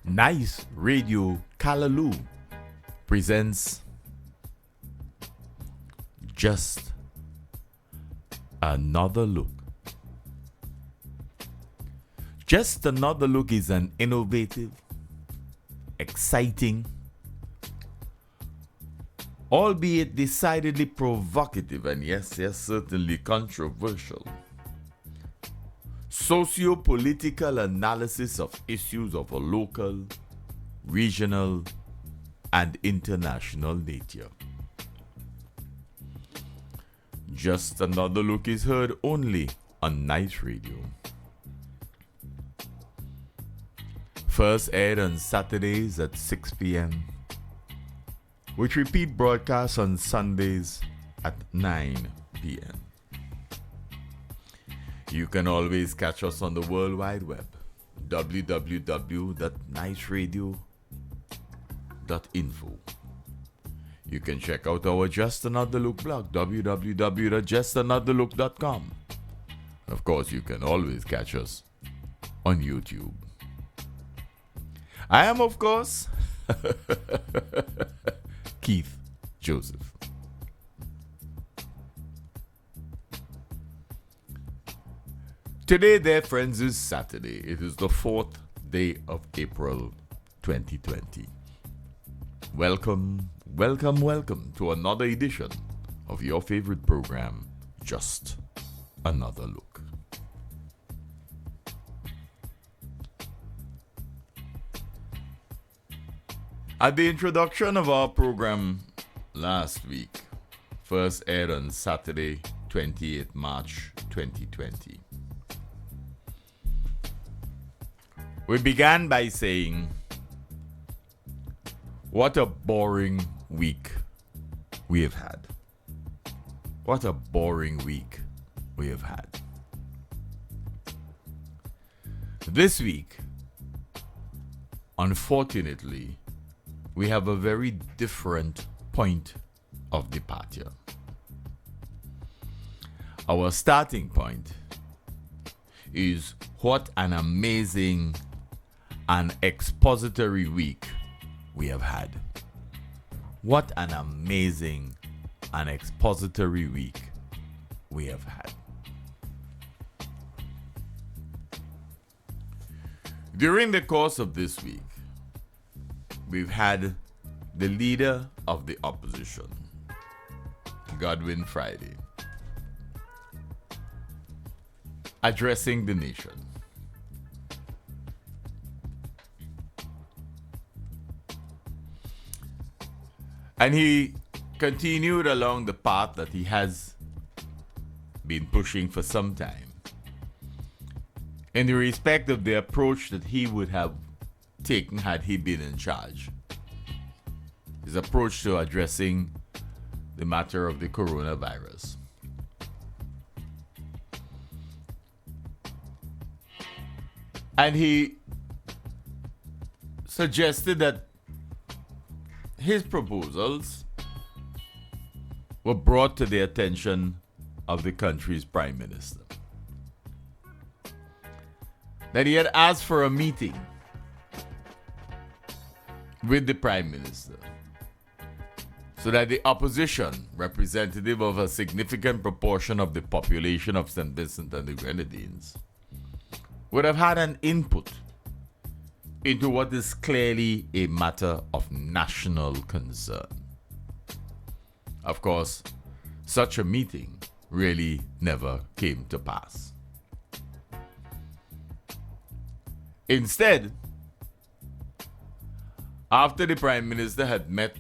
Nice Radio Callaloo presents Just Another Look. Just Another Look is an innovative, exciting, albeit decidedly provocative and yes, certainly controversial, socio-political analysis of issues of a local, regional, and international nature. Just Another Look is heard only on Nice Radio. First aired on Saturdays at 6 p.m. with repeat broadcasts on Sundays at 9 p.m. You can always catch us on the World Wide Web, www.niceradio.info. You can check out our Just Another Look blog, www.justanotherlook.com. Of course, you can always catch us on YouTube. I am, of course, Keith Joseph. Today, dear friends, is Saturday. It is the 4th day of April 2020. Welcome to another edition of your favorite program, Just Another Look. At the introduction of our program last week, first aired on Saturday, 28th March 2020, we began by saying, what a boring week we have had. What a boring week we have had. This week, unfortunately, we have a very different point of departure. Our starting point is what an amazing and expository week we have had. What an amazing and expository week we have had. During the course of this week, we've had the leader of the opposition, Godwin Friday, addressing the nation. And he continued along the path that he has been pushing for some time, in the respect of the approach that he would have taken had he been in charge. His approach to addressing the matter of the coronavirus. And he suggested that his proposals were brought to the attention of the country's prime minister. That he had asked for a meeting with the prime minister so that the opposition, representative of a significant proportion of the population of St. Vincent and the Grenadines, would have had an input into what is clearly a matter of national concern. Of course, such a meeting really never came to pass. Instead, after the Prime Minister had met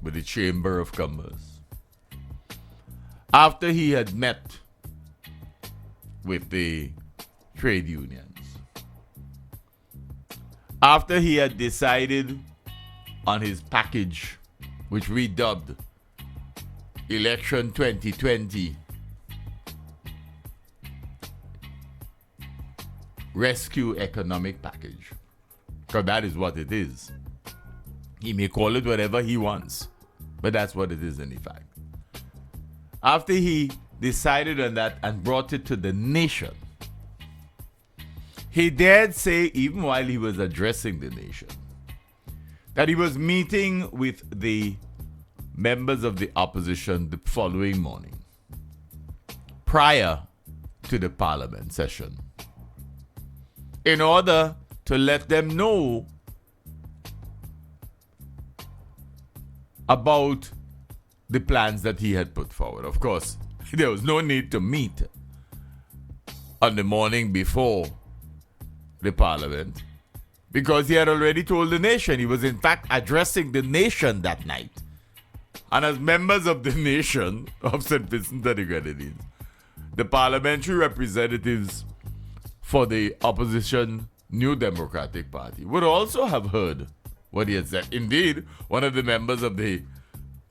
with the Chamber of Commerce, after he had met with the trade unions, after he had decided on his package, which we dubbed Election 2020 Rescue Economic Package, because that is what it is. He may call it whatever he wants, but that's what it is in effect. After he decided on that and brought it to the nation, he dared say, even while he was addressing the nation, that he was meeting with the members of the opposition the following morning, prior to the parliament session, in order to let them know about the plans that he had put forward. Of course, there was no need to meet on the morning before the parliament, because he had already told the nation. He was in fact addressing the nation that night. And as members of the nation of St. Vincent and the Grenadines, the parliamentary representatives for the opposition New Democratic Party would also have heard what he had said. Indeed, one of the members of the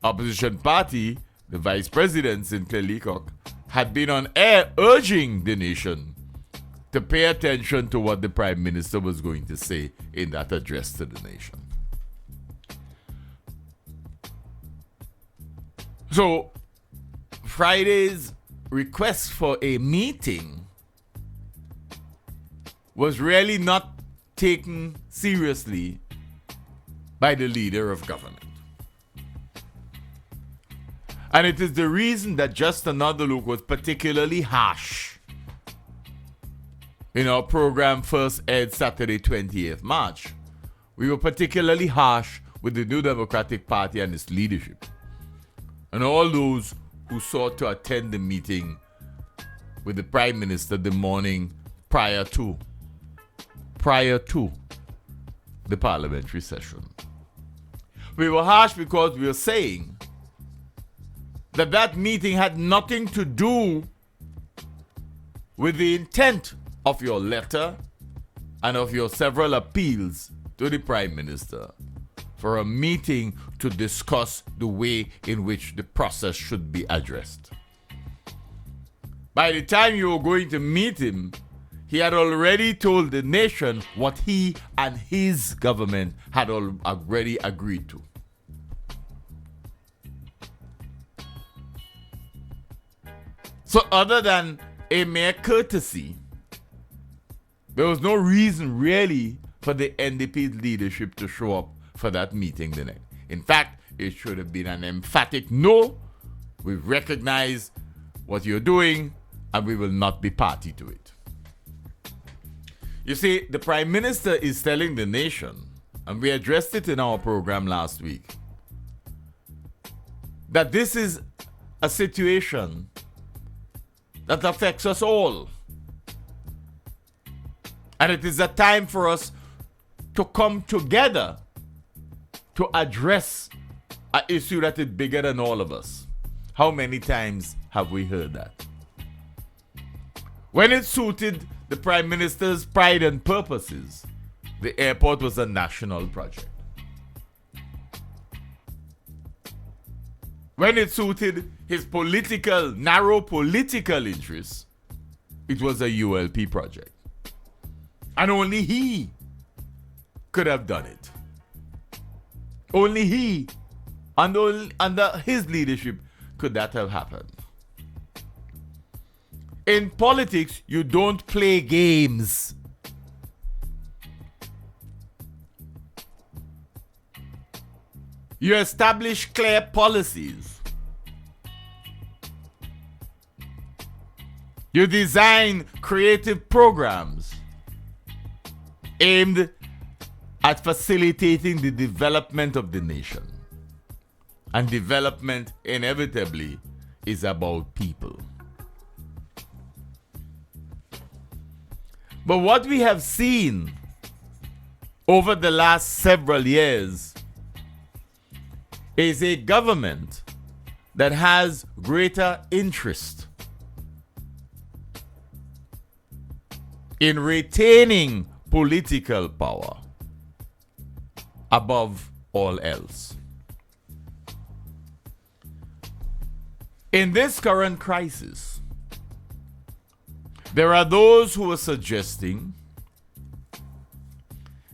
opposition party, the vice president, Sinclair Leacock, had been on air urging the nation to pay attention to what the Prime Minister was going to say in that address to the nation. So, Friday's request for a meeting was really not taken seriously by the leader of government. And it is the reason that Just Another Look was particularly harsh in our program first aired Saturday, 28th March. We were particularly harsh with the New Democratic Party and its leadership, and all those who sought to attend the meeting with the Prime Minister the morning prior to the parliamentary session. We were harsh because we were saying that meeting had nothing to do with the intent of your letter and of your several appeals to the Prime Minister for a meeting to discuss the way in which the process should be addressed. By the time you were going to meet him, he had already told the nation what he and his government had already agreed to. So other than a mere courtesy, there was no reason really for the NDP's leadership to show up for that meeting the night. In fact, it should have been an emphatic no. We recognize what you're doing and we will not be party to it. You see, the Prime Minister is telling the nation, and we addressed it in our program last week, that this is a situation that affects us all. And it is a time for us to come together to address an issue that is bigger than all of us. How many times have we heard that? When it suited the Prime Minister's pride and purposes, the airport was a national project. When it suited his narrow political interests, it was a ULP project. And only he could have done it. Only he, under his leadership, could that have happened. In politics, you don't play games. You establish clear policies. You design creative programs aimed at facilitating the development of the nation. And development, inevitably, is about people. But what we have seen over the last several years is a government that has greater interest in retaining political power above all else. In this current crisis, there are those who are suggesting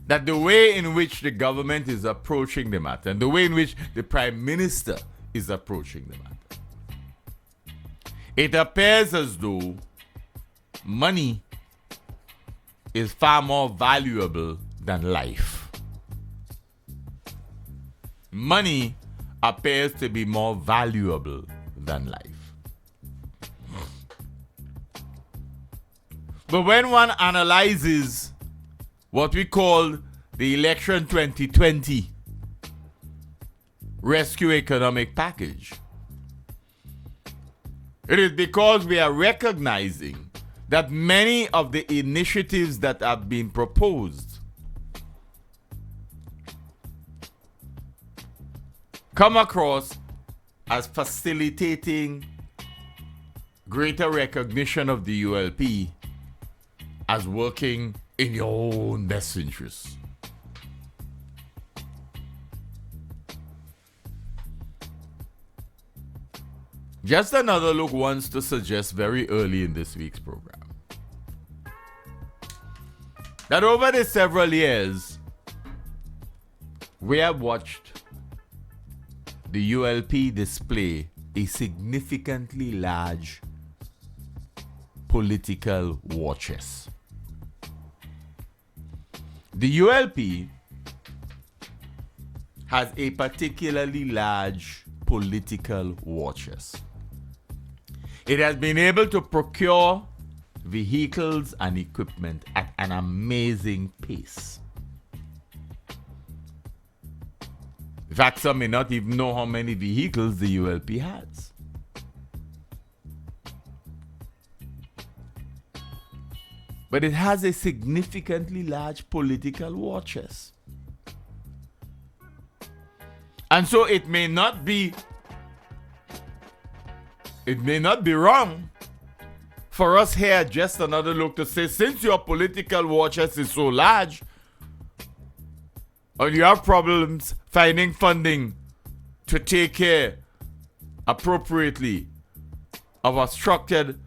that the way in which the government is approaching the matter and the way in which the Prime Minister is approaching the matter, it appears as though money is far more valuable than life. Money appears to be more valuable than life. But when one analyzes what we call the Election 2020 Rescue Economic Package, it is because we are recognizing that many of the initiatives that have been proposed come across as facilitating greater recognition of the ULP as working in your own best interests. Just Another Look wants to suggest very early in this week's program that over the several years, we have watched the ULP display a significantly large political war chest. The ULP has a particularly large political war chest. It has been able to procure vehicles and equipment at an amazing pace. In fact, some may not even know how many vehicles the ULP has. But it has a significantly large political war chest. And so it may not be wrong for us here at Just Another Look to say, since your political war chest is so large and you have problems finding funding to take care appropriately of a structured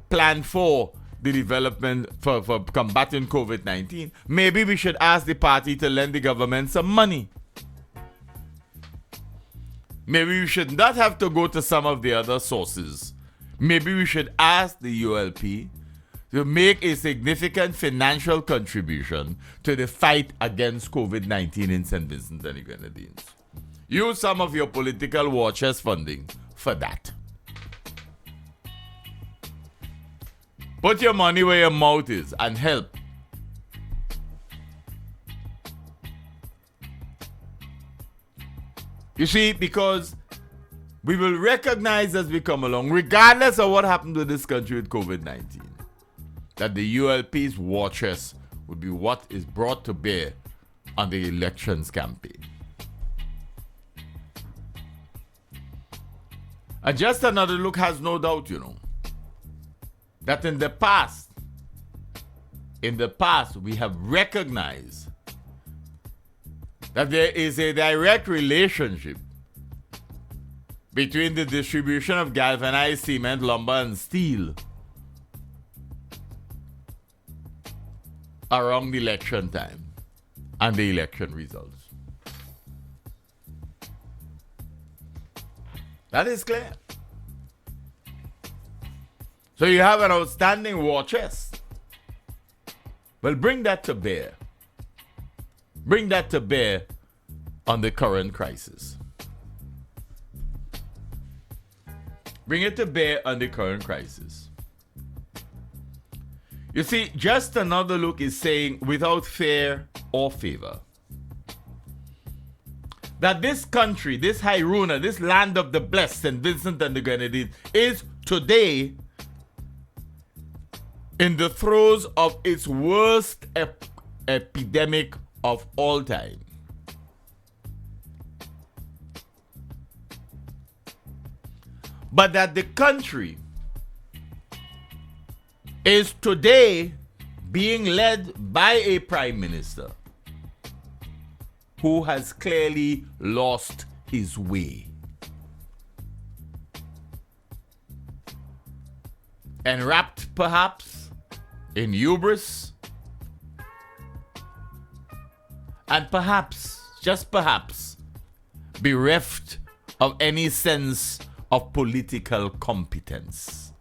plan for the development for combating COVID-19, maybe we should ask the party to lend the government some money. Maybe we should not have to go to some of the other sources. Maybe we should ask the ULP to make a significant financial contribution to the fight against COVID-19 in St. Vincent and the Grenadines. Use some of your political war chest funding for that. Put your money where your mouth is and help. You see, because we will recognize as we come along, regardless of what happened to this country with COVID-19, that the ULP's war chest would be what is brought to bear on the elections campaign. And Just Another Look has no doubt, that in the past, we have recognized that there is a direct relationship between the distribution of galvanized cement, lumber, and steel around the election time and the election results. That is clear. So you have an outstanding war chest. Well, bring that to bear. Bring that to bear on the current crisis. Bring it to bear on the current crisis. You see, Just Another Look is saying, without fear or favor, that this country, this Hairuna, this land of the blessed, St. Vincent and the Grenadines, is today in the throes of its worst epidemic of all time. But that the country is today being led by a prime minister who has clearly lost his way. Enwrapped perhaps in hubris, and perhaps, just perhaps, bereft of any sense of political competence.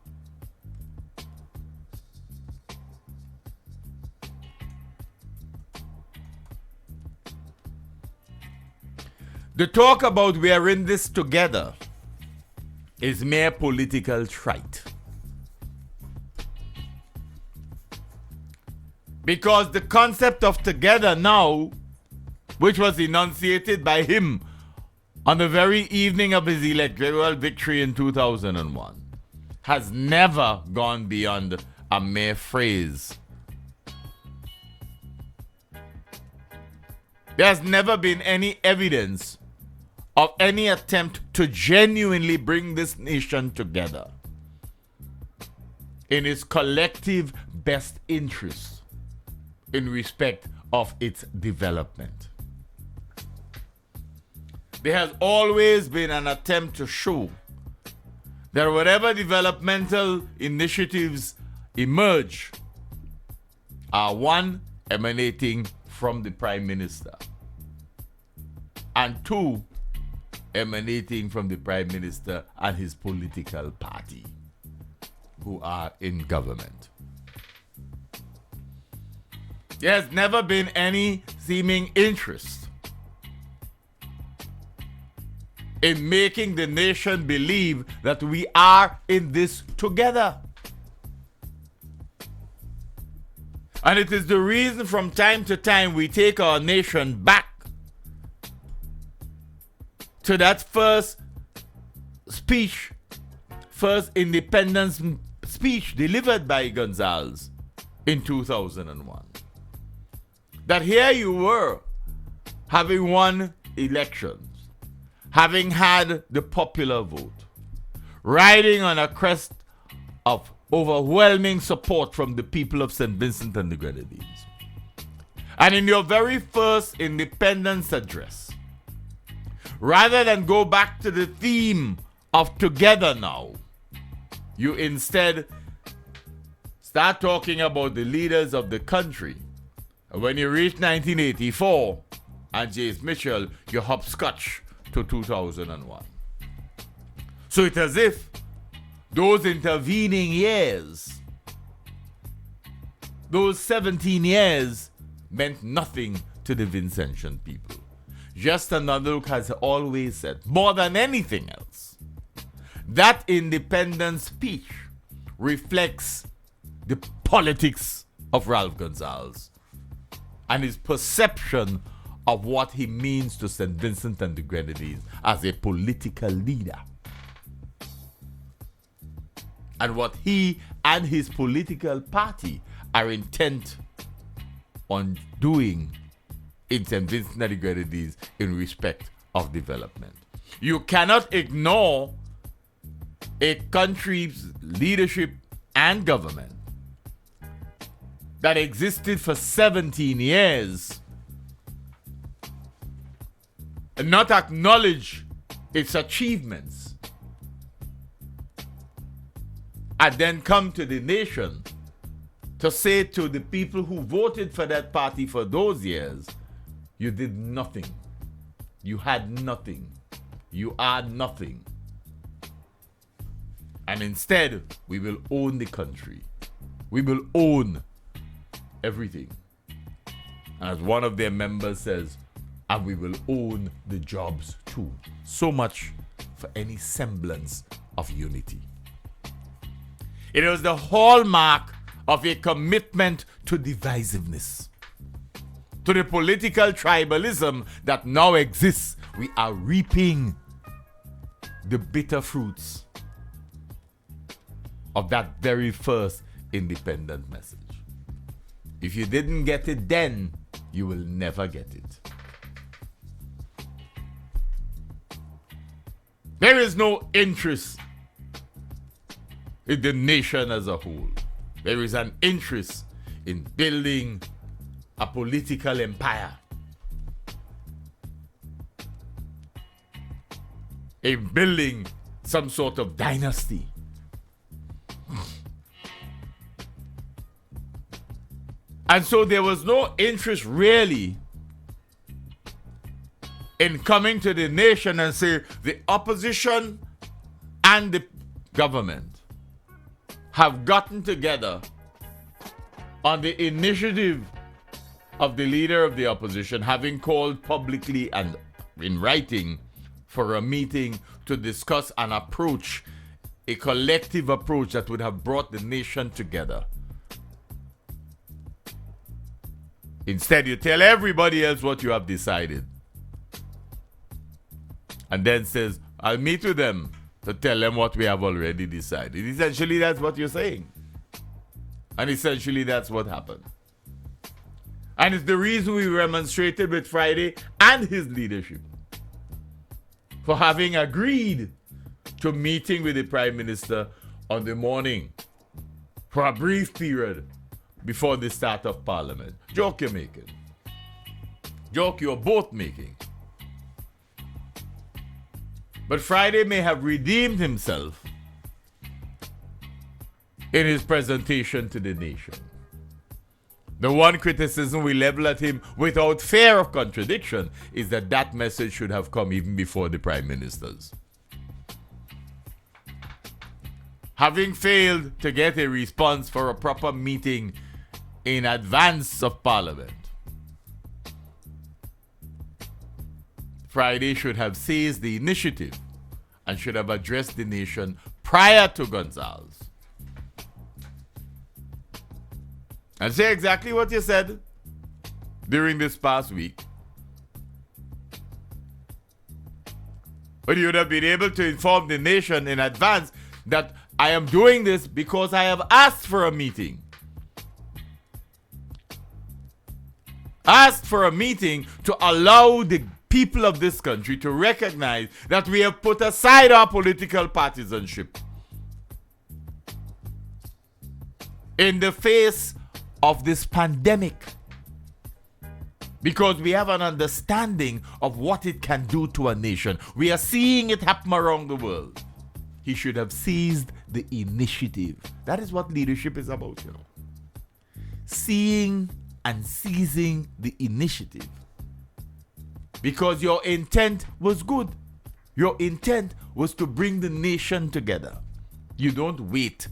The talk about we are in this together is mere political trite. Because the concept of together now, which was enunciated by him on the very evening of his electoral victory in 2001, has never gone beyond a mere phrase. There has never been any evidence of any attempt to genuinely bring this nation together in its collective best interests in respect of its development. There has always been an attempt to show that whatever developmental initiatives emerge are one, emanating from the Prime Minister, and two, emanating from the Prime Minister and his political party who are in government. There has never been any seeming interest in making the nation believe that we are in this together. And it is the reason from time to time we take our nation back to that first speech, first independence speech delivered by Gonzalez in 2001. That here you were, having won elections, having had the popular vote, riding on a crest of overwhelming support from the people of St. Vincent and the Grenadines. And in your very first independence address, rather than go back to the theme of together now, you instead start talking about the leaders of the country. And when you reach 1984 and James Mitchell, you hopscotch to 2001. So it's as if those intervening years, those 17 years, meant nothing to the Vincentian people. Justin Nunluk has always said, more than anything else, that independence speech reflects the politics of Ralph Gonzalez and his perception of what he means to St. Vincent and the Grenadines as a political leader. And what he and his political party are intent on doing in St. Vincent and the Grenadines in respect of development. You cannot ignore a country's leadership and government that existed for 17 years and not acknowledge its achievements and then come to the nation to say to the people who voted for that party for those years, you did nothing. You had nothing. You are nothing. And instead, we will own the country. We will own everything. And as one of their members says, and we will own the jobs too. So much for any semblance of unity. It was the hallmark of a commitment to divisiveness, to the political tribalism that now exists. We are reaping the bitter fruits of that very first independent message. If you didn't get it then, you will never get it. There is no interest in the nation as a whole. There is an interest in building a political empire, in building some sort of dynasty. And so there was no interest really in coming to the nation and say the opposition and the government have gotten together on the initiative of the leader of the opposition, having called publicly and in writing for a meeting to discuss an approach, a collective approach that would have brought the nation together. Instead, you tell everybody else what you have decided. And then says, I'll meet with them to tell them what we have already decided. Essentially, that's what you're saying. And essentially, that's what happened. And it's the reason we remonstrated with Friday and his leadership for having agreed to meeting with the Prime Minister on the morning for a brief period before the start of Parliament. Joke you're making. Joke you're both making. But Friday may have redeemed himself in his presentation to the nation. The one criticism we level at him without fear of contradiction is that that message should have come even before the Prime Minister's. Having failed to get a response for a proper meeting in advance of Parliament, Friday should have seized the initiative and should have addressed the nation prior to Gonzalez. And say exactly what you said during this past week. But you would have been able to inform the nation in advance that I am doing this because I have asked for a meeting. Asked for a meeting to allow the people of this country to recognize that we have put aside our political partisanship in the face of this pandemic, because we have an understanding of what it can do to a nation. We are seeing it happen around the world. He should have seized the initiative. That is what leadership is about, you know. Seeing and seizing the initiative. Because your intent was good. Your intent was to bring the nation together. You don't wait.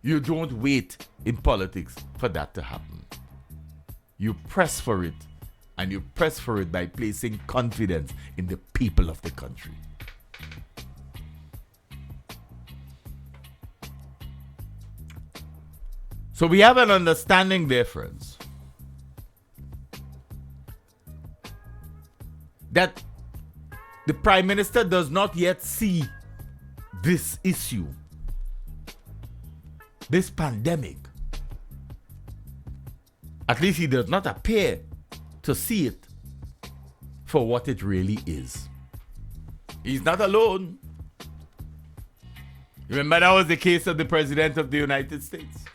You don't wait in politics for that to happen. You press for it, and you press for it by placing confidence in the people of the country. So we have an understanding difference that the Prime Minister does not yet see this issue, this pandemic. At least he does not appear to see it for what it really is. He's not alone. Remember, that was the case of the President of the United States.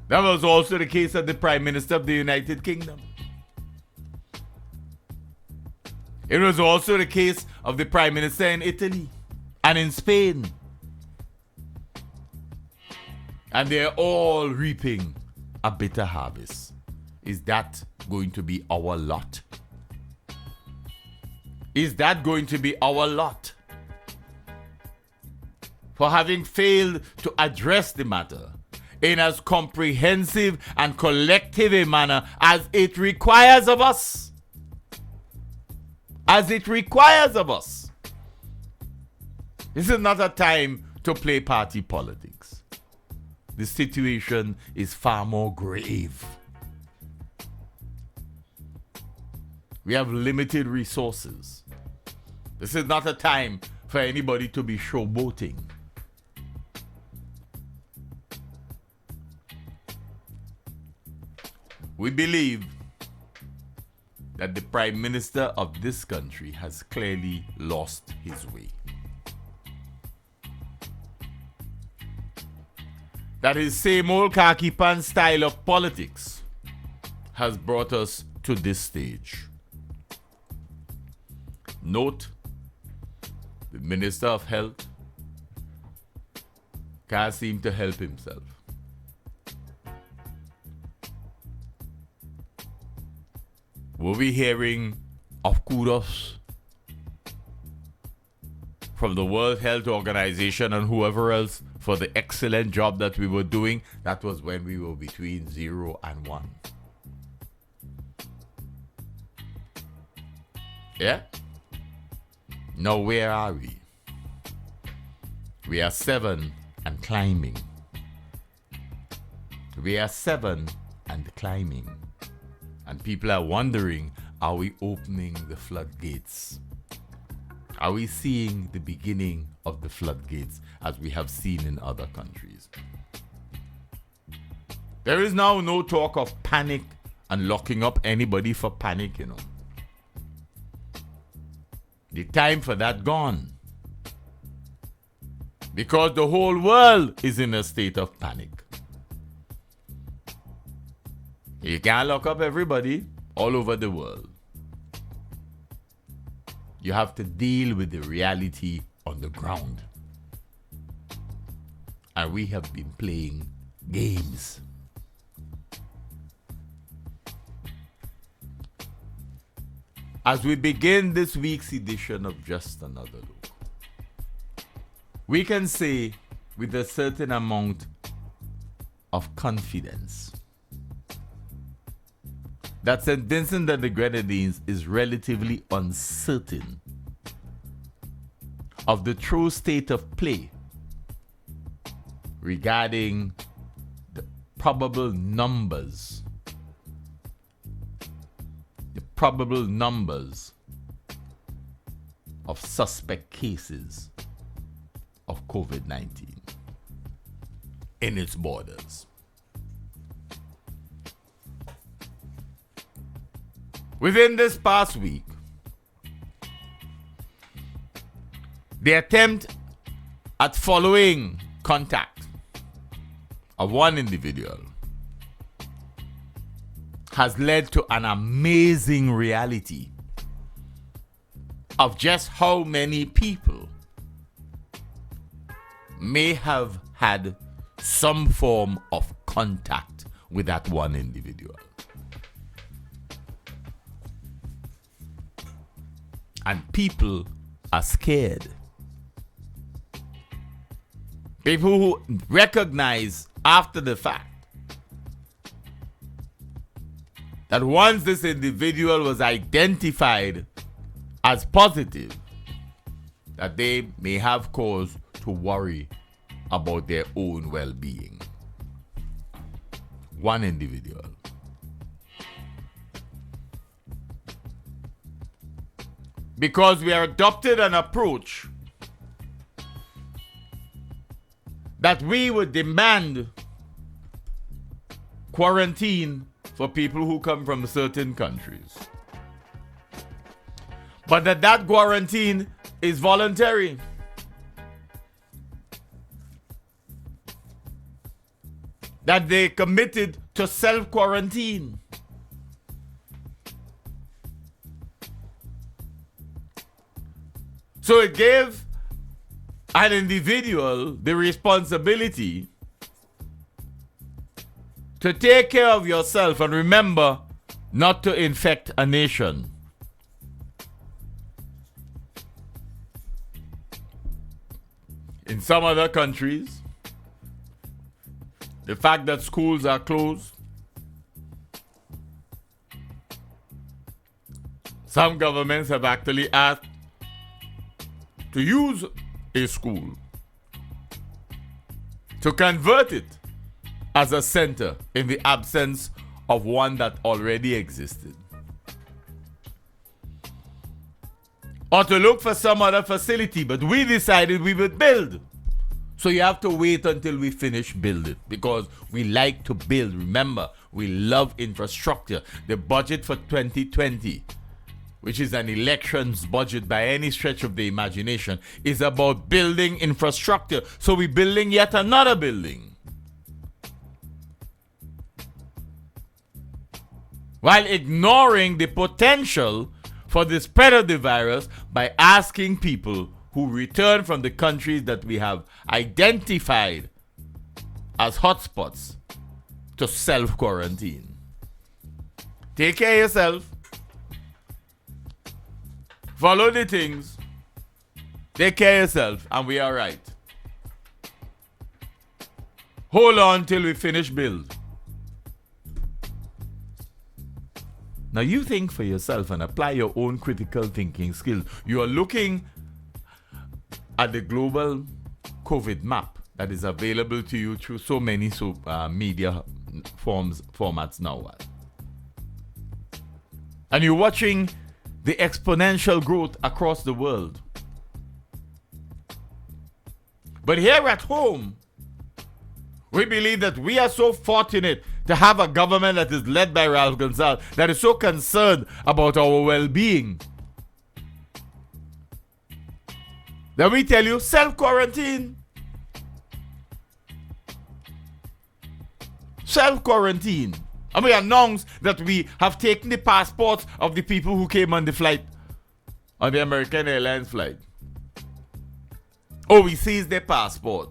That was also the case of the Prime Minister of the United Kingdom. It was also the case of the Prime Minister in Italy and in Spain. And they're all reaping a bitter harvest. Is that going to be our lot? Is that going to be our lot? For having failed to address the matter in as comprehensive and collective a manner as it requires of us. As it requires of us. This is not a time to play party politics. The situation is far more grave. We have limited resources. This is not a time for anybody to be showboating. We believe that the Prime Minister of this country has clearly lost his way. That his same old khaki pants style of politics has brought us to this stage. Note, the Minister of Health can't seem to help himself. Were we hearing of kudos from the World Health Organization and whoever else for the excellent job that we were doing? That was when we were between 0 and 1. Yeah? Now, where are we? We are 7 and climbing. We are 7 and climbing. And people are wondering, are we opening the floodgates? Are we seeing the beginning of the floodgates as we have seen in other countries? There is now no talk of panic and locking up anybody for panic, you know. The time for that gone. Because the whole world is in a state of panic. You can't lock up everybody all over the world. You have to deal with the reality on the ground. And we have been playing games. As we begin this week's edition of Just Another Look, we can say with a certain amount of confidence that St. Vincent and the Grenadines is relatively uncertain of the true state of play regarding the probable numbers of suspect cases of COVID-19 in its borders. Within this past week, the attempt at following contact of one individual has led to an amazing reality of just how many people may have had some form of contact with that one individual. And people are scared. People who recognize after the fact that once this individual was identified as positive, that they may have cause to worry about their own well-being. One individual. Because we are adopted an approach that we would demand quarantine for people who come from certain countries. But that quarantine is voluntary. That they committed to self-quarantine. So it gave an individual the responsibility to take care of yourself and remember not to infect a nation. In some other countries, the fact that schools are closed, some governments have actually asked to use a school to convert it as a center in the absence of one that already existed. Or to look for some other facility, but we decided we would build. So you have to wait until we finish building because we like to build. Remember, we love infrastructure. The budget for 2020, which is an elections budget by any stretch of the imagination, is about building infrastructure. So we're building yet another building. While ignoring the potential for the spread of the virus by asking people who return from the countries that we have identified as hotspots to self-quarantine. Take care of yourself. Follow the things. Take care of yourself and we are right. Hold on till we finish build. Now you think for yourself and apply your own critical thinking skills. You are looking at the global COVID map that is available to you through so many media formats now. And you're watching the exponential growth across the world. But here at home, we believe that we are so fortunate to have a government that is led by Ralph Gonsalves that is so concerned about our well-being that we tell you self-quarantine. Self-quarantine. And we announce that we have taken the passports of the people who came on the flight, on the American Airlines flight. Oh, we seized their passport.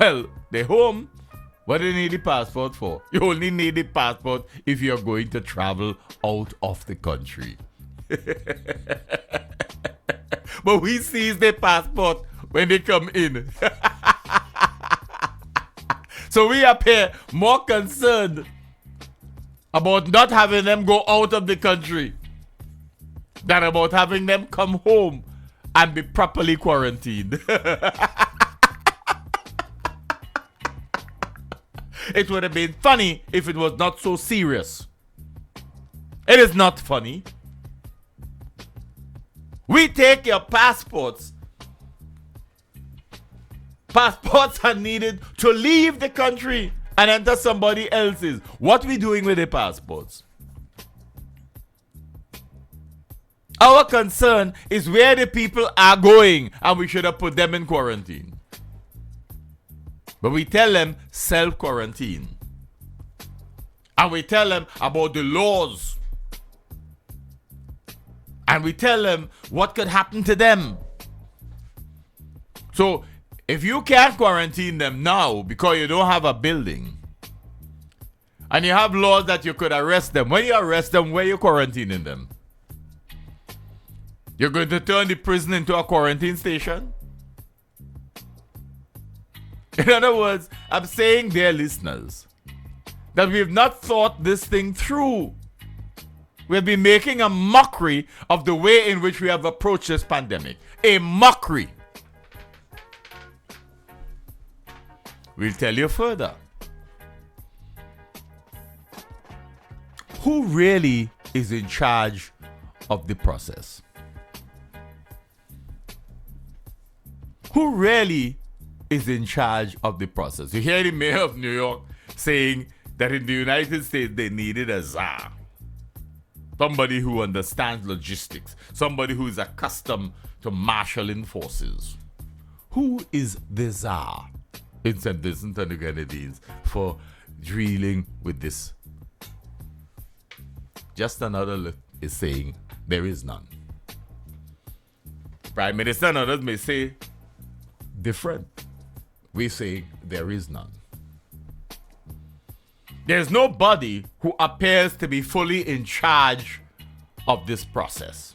Well, they're home. What do you need the passport for? You only need the passport if you're going to travel out of the country. But we seize their passport when they come in. So we appear more concerned about not having them go out of the country than about having them come home and be properly quarantined. It would have been funny if it was not so serious. It is not funny. We take your passports. Passports are needed to leave the country and enter somebody else's. What are we doing with the passports? Our concern is where the people are going, and we should have put them in quarantine. But we tell them self-quarantine. And we tell them about the laws. And we tell them what could happen to them. So, if you can't quarantine them now because you don't have a building, and you have laws that you could arrest them, when you arrest them, where are you quarantining them? You're going to turn the prison into a quarantine station? In other words, I'm saying, dear listeners, that we have not thought this thing through. We've been making a mockery of the way in which we have approached this pandemic. A mockery. We'll tell you further. Who really is in charge of the process? Who really is in charge of the process? You hear the mayor of New York saying that in the United States they needed a czar. Somebody who understands logistics. Somebody who is accustomed to marshalling forces. Who is the czar in St. Vincent and the Grenadines for dealing with this? Just another look is saying there is none. Prime Minister and others may say different. We say there is none. There's nobody who appears to be fully in charge of this process.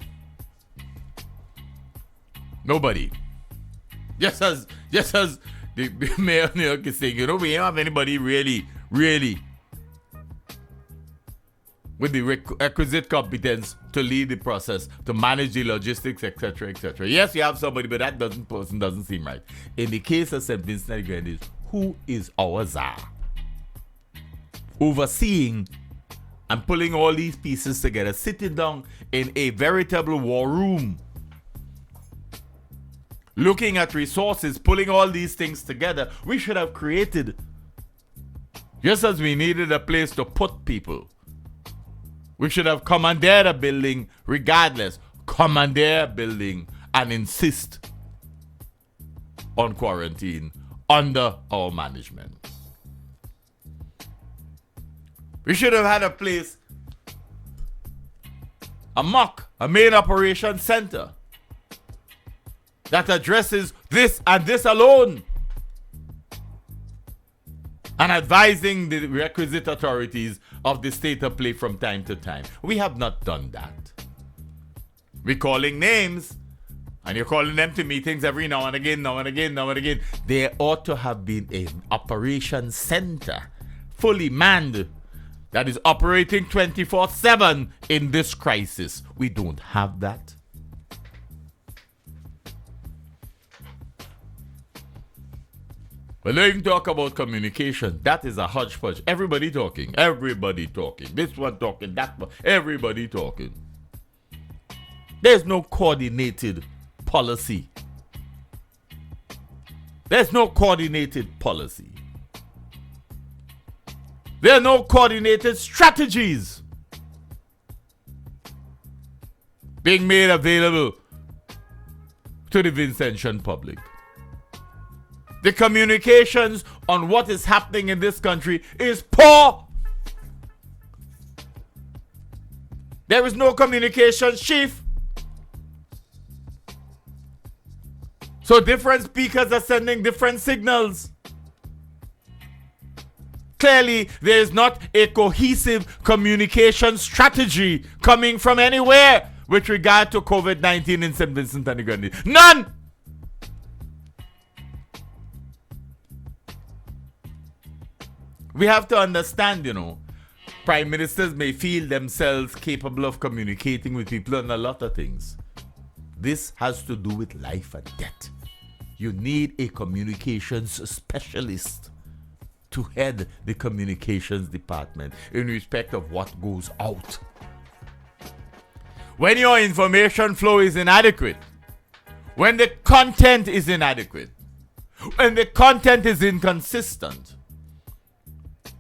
Nobody. Just as the mayor of New York is saying, we don't have anybody really with the requisite competence to lead the process, to manage the logistics, etc., etc. Yes, you have somebody, but that person doesn't seem right. In the case of St. Vincent and the Grenadines, who is our czar? Overseeing and pulling all these pieces together, sitting down in a veritable war room, looking at resources, pulling all these things together. We should have created, just as we needed a place to put people, we should have commandeered a building regardless. Commandeer a building and insist on quarantine under our management. We should have had a place, a main operation center that addresses this and this alone, and advising the requisite authorities of the state of play from time to time. We have not done that. We're calling names, and you're calling them to meetings every now and again. There ought to have been an operation center, fully manned, that is operating 24/7 in this crisis. We don't have that. But don't even talk about communication. That is a hodgepodge. Everybody talking. This one talking, that one. Everybody talking. There's no coordinated policy. There's no coordinated policy. There are no coordinated strategies being made available to the Vincentian public. The communications on what is happening in this country is poor. There is no communications chief. So different speakers are sending different signals. Clearly, there is not a cohesive communication strategy coming from anywhere with regard to COVID-19 in St. Vincent and the Grenadines. None! We have to understand, prime ministers may feel themselves capable of communicating with people on a lot of things. This has to do with life and death. You need a communications specialist to head the communications department in respect of what goes out. When your information flow is inadequate, when the content is inadequate, when the content is inconsistent,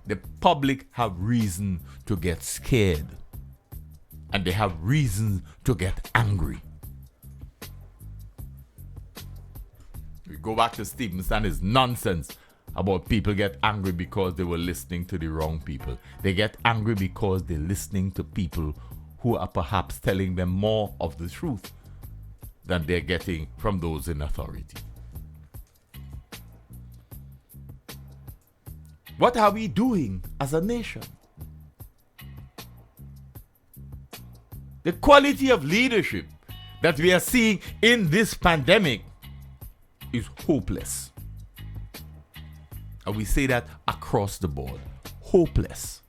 the public have reason to get scared and they have reason to get angry. We go back to Stevenson's nonsense about people get angry because they were listening to the wrong people. They get angry because they're listening to people who are perhaps telling them more of the truth than they're getting from those in authority. What are we doing as a nation? The quality of leadership that we are seeing in this pandemic is hopeless. And we say that across the board. Hopeless.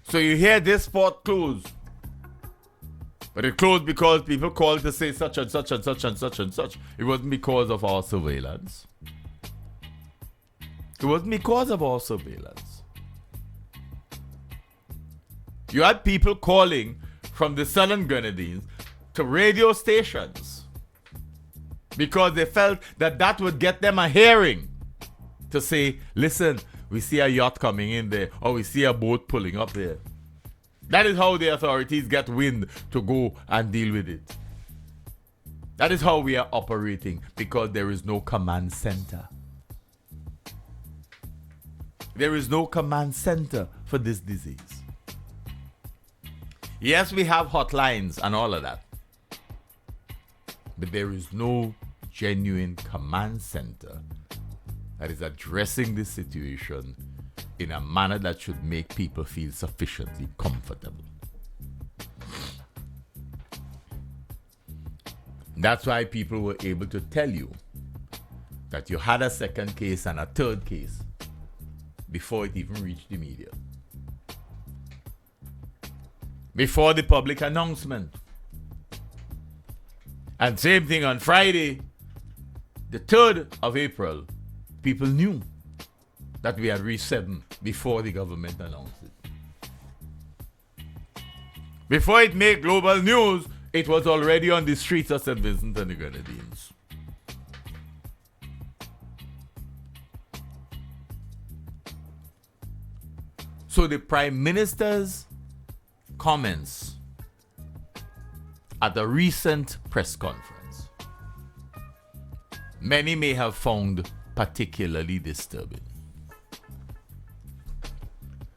So you hear this port closed. But it closed because people called to say such and such and such and such and such. It wasn't because of our surveillance. It wasn't because of our surveillance. You had people calling from the Southern Grenadines to radio stations because they felt that that would get them a hearing to say, listen, we see a yacht coming in there, or we see a boat pulling up there. That is how the authorities get wind to go and deal with it. That is how we are operating, because there is no command center. There is no command center for this disease. Yes, we have hotlines and all of that, but there is no genuine command center that is addressing this situation in a manner that should make people feel sufficiently comfortable. That's why people were able to tell you that you had a second case and a third case before it even reached the media. Before the public announcement. And same thing on Friday, the 3rd of April, people knew that we had reached 7 before the government announced it. Before it made global news, it was already on the streets of St. Vincent and the Grenadines. So the Prime Minister's comments at a recent press conference, many may have found particularly disturbing.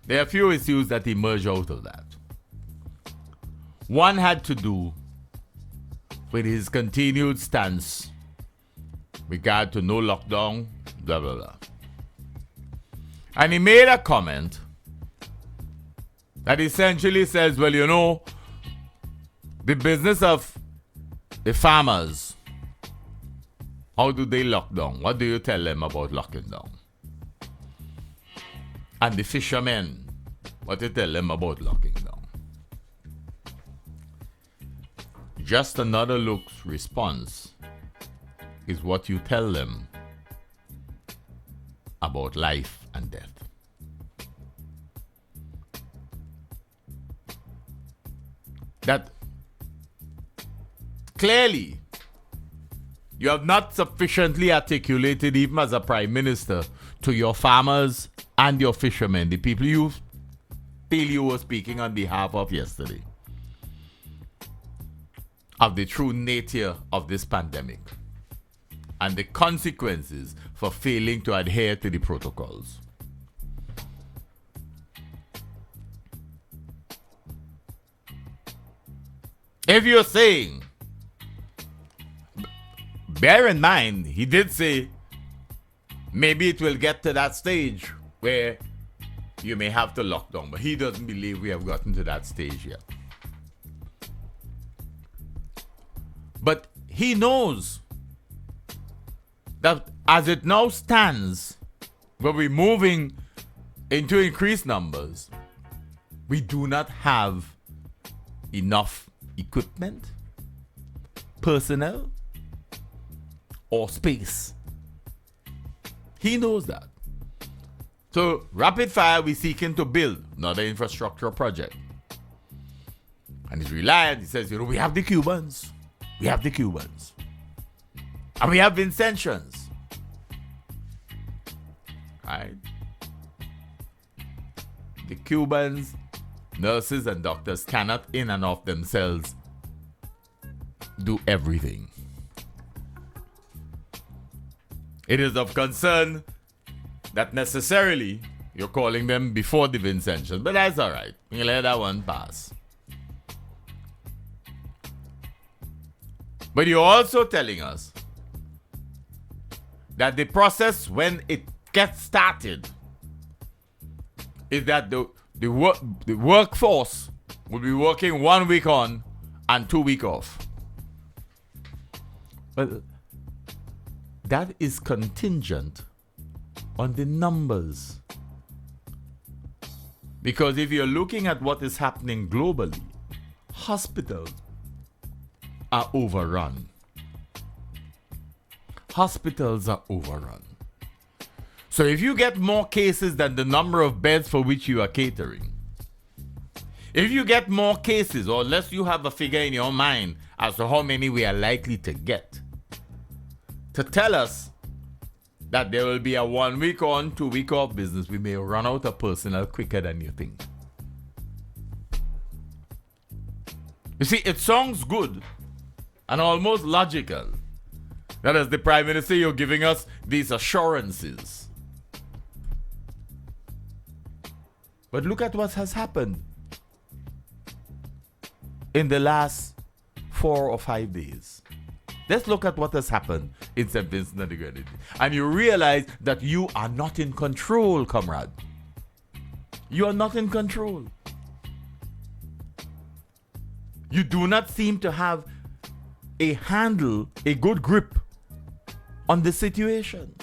There are a few issues that emerge out of that. One had to do with his continued stance regard to no lockdown, blah, blah, blah. And he made a comment that essentially says, well, you know, the business of the farmers, how do they lock down? What do you tell them about locking down? and the fishermen, what you tell them about locking down. Just another look's response is what you tell them about life and death. That clearly you have not sufficiently articulated, even as a prime minister, to your farmers and your fishermen, the people you feel you were speaking on behalf of yesterday, of the true nature of this pandemic and the consequences for failing to adhere to the protocols. If you're saying, bear in mind, he did say maybe it will get to that stage where you may have to lock down, but he doesn't believe we have gotten to that stage yet. But he knows that as it now stands, when we're moving into increased numbers, we do not have enough equipment, personnel, or space. He knows that. So, rapid fire, we're seeking to build another infrastructure project. And he's reliant. He says, we have the Cubans. We have the Cubans. And we have Vincentians. Right? The Cubans, nurses and doctors cannot in and of themselves do everything. It is of concern that necessarily you're calling them before the Vincentians, but that's all right. We'll let that one pass. But you're also telling us that the process, when it gets started, is that the workforce will be working 1 week on and 2 weeks off. But that is contingent on the numbers. Because if you're looking at what is happening globally, hospitals are overrun. Hospitals are overrun. So if you get more cases than the number of beds for which you are catering, if you get more cases, or unless you have a figure in your mind as to how many we are likely to get, to tell us that there will be a 1 week on, 2 week off business, we may run out of personnel quicker than you think. You see, it sounds good and almost logical that as the Prime Minister, you're giving us these assurances. But look at what has happened in the last 4 or 5 days. Let's look at what has happened in St. Vincent and the Grenadines. And you realize that you are not in control, comrade. You are not in control. You do not seem to have a handle, a good grip on the situation.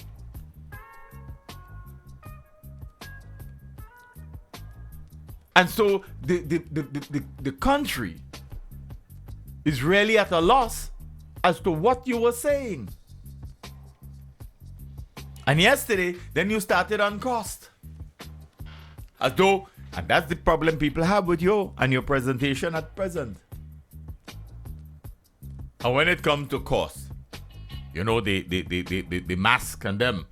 And so the country is really at a loss as to what you were saying. And yesterday, then you started on cost. As though, and that's the problem people have with you and your presentation at present. And when it comes to cost, you know, the mask and them,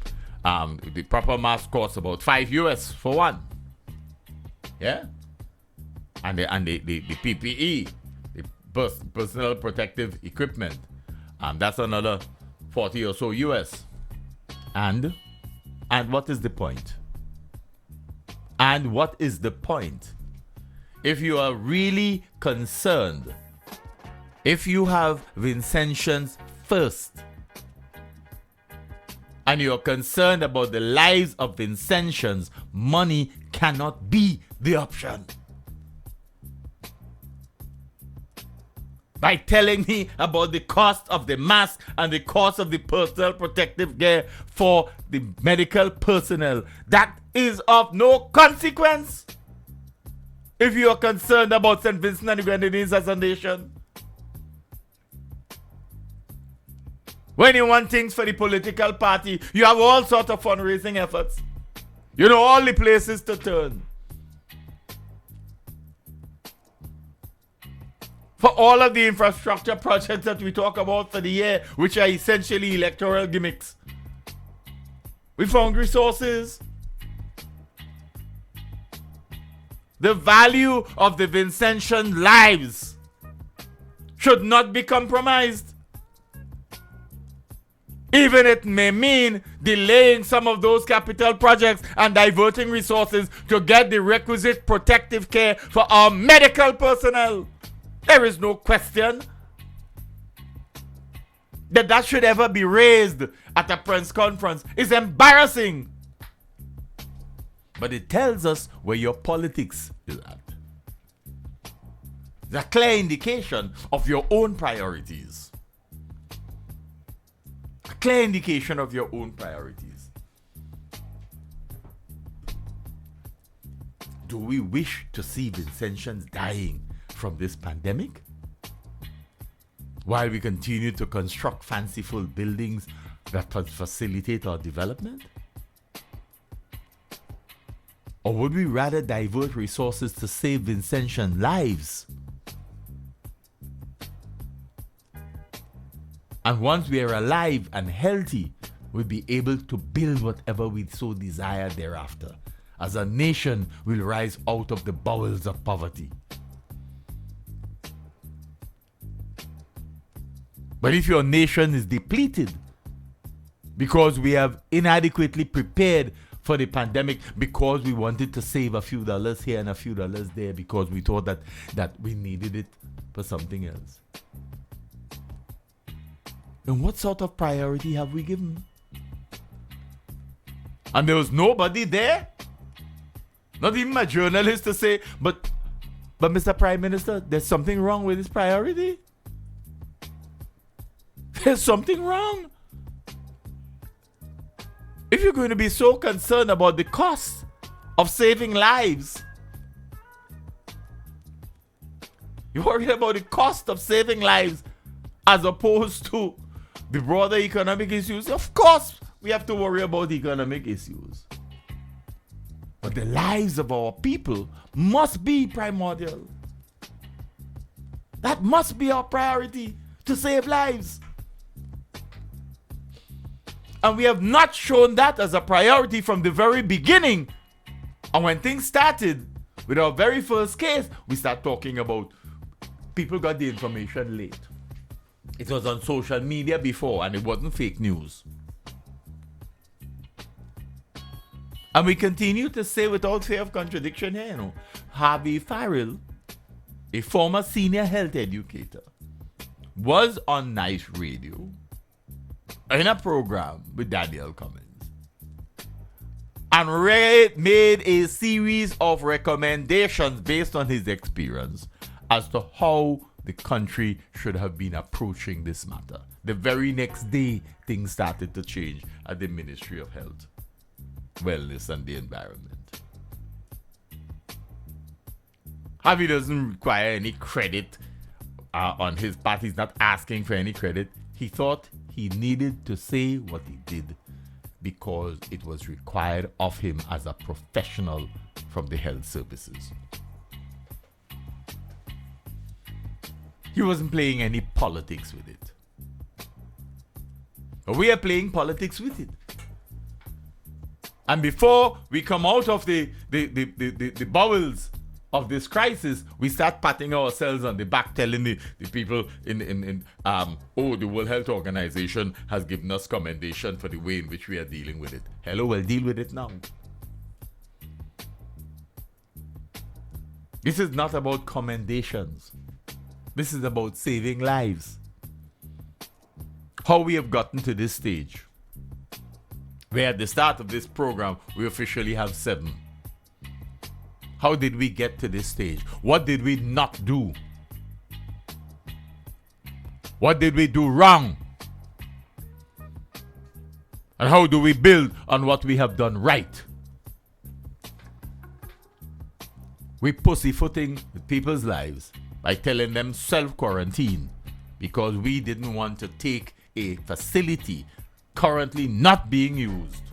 the proper mask costs about $5 for one. Yeah? And the PPE, the personal protective equipment, that's another 40 or so US. And what is the point? And what is the point? If you are really concerned, if you have Vincentians first, and you're concerned about the lives of Vincentians, money cannot be the option. by telling me about the cost of the mask and the cost of the personal protective gear for the medical personnel. That is of no consequence if you are concerned about St. Vincent and the Grenadines as a nation. When you want things for the political party, you have all sorts of fundraising efforts. You know all the places to turn. For all of the infrastructure projects that we talk about for the year, which are essentially electoral gimmicks, we found resources. The value of the Vincentian lives should not be compromised. Even it may mean delaying some of those capital projects and diverting resources to get the requisite protective care for our medical personnel. There is no question that should ever be raised at a press conference. It's embarrassing. But it tells us where your politics is at. It's a clear indication of your own priorities. A clear indication of your own priorities. Do we wish to see Vincentians dying from this pandemic while we continue to construct fanciful buildings that facilitate our development? Or would we rather divert resources to save Vincentian lives? And once we are alive and healthy, we'll be able to build whatever we so desire thereafter. As a nation, we'll rise out of the bowels of poverty. But if your nation is depleted because we have inadequately prepared for the pandemic, because we wanted to save a few dollars here and a few dollars there, because we thought that we needed it for something else, then what sort of priority have we given? And there was nobody there, not even a journalist, to say, but Mr. Prime Minister, there's something wrong with this priority. There's something wrong. If you're going to be so concerned about the cost of saving lives, you're worried about the cost of saving lives as opposed to the broader economic issues. Of course, we have to worry about economic issues. But the lives of our people must be primordial. That must be our priority, to save lives. And we have not shown that as a priority from the very beginning. And when things started, with our very first case, we start talking about people got the information late. It was on social media before, and it wasn't fake news. And we continue to say without fear of contradiction here, Harvey Farrell, a former senior health educator, was on Nice Radio in a program with Daniel Cummins and made a series of recommendations based on his experience as to how the country should have been approaching this matter. The very next day, things started to change at the Ministry of Health, Wellness and the Environment. Harvey doesn't require any credit on his part. He's not asking for any credit. He thought he needed to say what he did because it was required of him as a professional from the health services. He wasn't playing any politics with it. But we are playing politics with it. And before we come out of the bowels of this crisis, we start patting ourselves on the back, telling the people the World Health Organization has given us commendation for the way in which we are dealing with it. Hello, well, deal with it now. This is not about commendations. This is about saving lives. How we have gotten to this stage, where at the start of this program, we officially have 7. How did we get to this stage? What did we not do? What did we do wrong? And how do we build on what we have done right? We pussyfooting with people's lives by telling them self-quarantine because we didn't want to take a facility currently not being used.